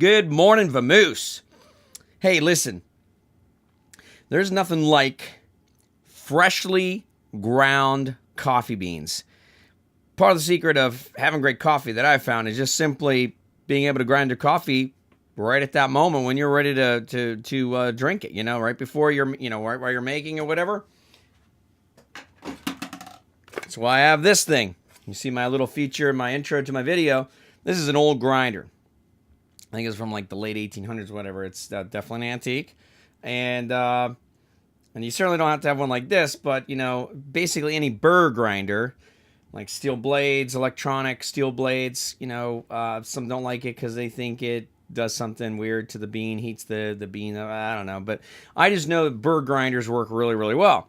Good morning, Vamoose. Hey, listen. There's nothing like freshly ground coffee beans. Part of the secret of having great coffee that I've found is just simply being able to grind your coffee right at that moment when you're ready to drink it, right before you're, right while you're making or whatever. That's why I have this thing. You see my little feature in my intro to my video. This is an old grinder. I think it's from like the late 1800s, whatever. It's definitely an antique. And you certainly don't have to have one like this, but, basically any burr grinder, like steel blades, electronic steel blades, some don't like it because they think it does something weird to the bean, heats the bean. I don't know. But I just know that burr grinders work really, really well.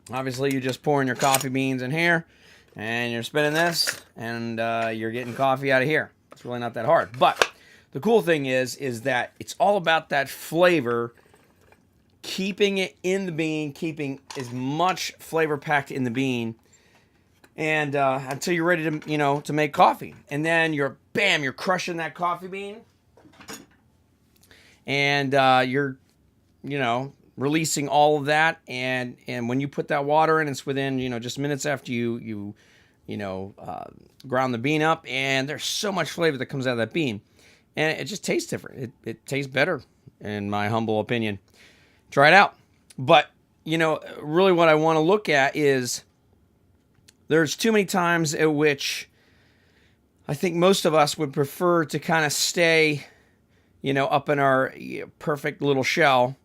Obviously, you just pour in your coffee beans in here, and you're spinning this, and you're getting coffee out of here. It's really not that hard. But the cool thing is that it's all about that flavor, keeping it in the bean, keeping as much flavor packed in the bean, and until you're ready to, to make coffee. And then you're crushing that coffee bean, and you're, releasing all of that. And when you put that water in, it's within, just minutes after you ground the bean up, and there's so much flavor that comes out of that bean. And it just tastes different. It tastes better, in my humble opinion. Try it out. But, really what I want to look at is there's too many times at which I think most of us would prefer to kind of stay, up in our perfect little shell.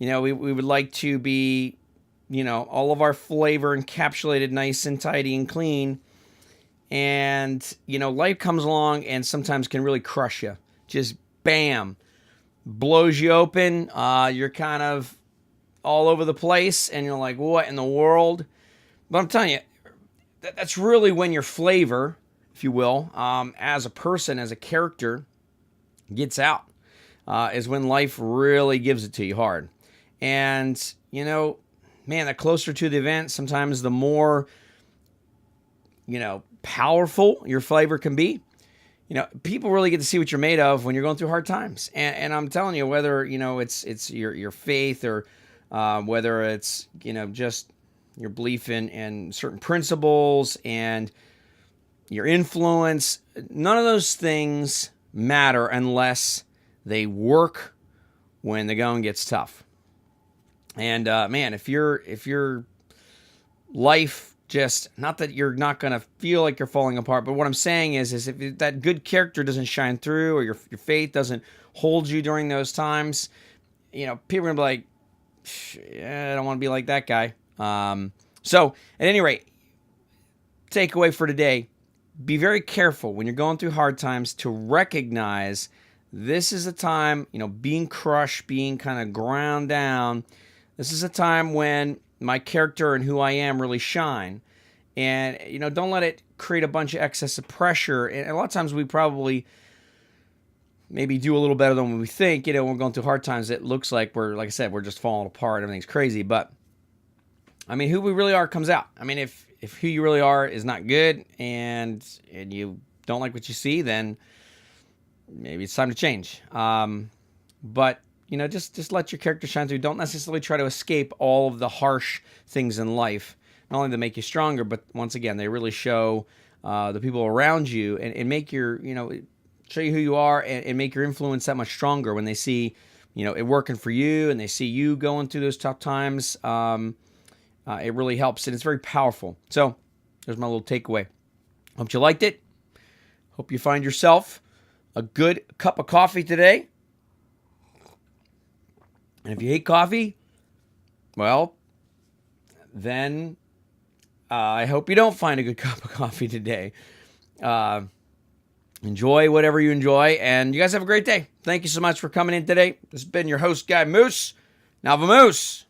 We would like to be, all of our flavor encapsulated nice and tidy and clean. And, life comes along and sometimes can really crush you. Just bam, blows you open. You're kind of all over the place and you're like, what in the world? But I'm telling you, that's really when your flavor, if you will, as a person, as a character, gets out. Is when life really gives it to you hard. And, the closer to the event, sometimes the more, powerful your flavor can be. People really get to see what you're made of when you're going through hard times. And I'm telling you, whether, it's your faith or whether it's, just your belief in certain principles and your influence, none of those things matter unless they work when the going gets tough. And, if your life just, not that you're not going to feel like you're falling apart, but what I'm saying is if that good character doesn't shine through or your faith doesn't hold you during those times, people are going to be like, I don't want to be like that guy. So at any rate, takeaway for today, be very careful when you're going through hard times to recognize this is a time, being crushed, being kind of ground down. This is a time when my character and who I am really shine. And, don't let it create a bunch of excessive pressure. And a lot of times we probably maybe do a little better than we think. When we're going through hard times, it looks like we're just falling apart. Everything's crazy. But, who we really are comes out. If who you really are is not good and you don't like what you see, then maybe it's time to change. But, just let your character shine through. Don't necessarily try to escape all of the harsh things in life. Not only to make you stronger, but once again, they really show the people around you and make your, show you who you are and make your influence that much stronger when they see, it working for you and they see you going through those tough times. It really helps and it's very powerful. So there's my little takeaway. Hope you liked it. Hope you find yourself a good cup of coffee today. And if you hate coffee, well, then I hope you don't find a good cup of coffee today. Enjoy whatever you enjoy, and you guys have a great day. Thank you so much for coming in today. This has been your host, Guy Moose. Now, Vamoose.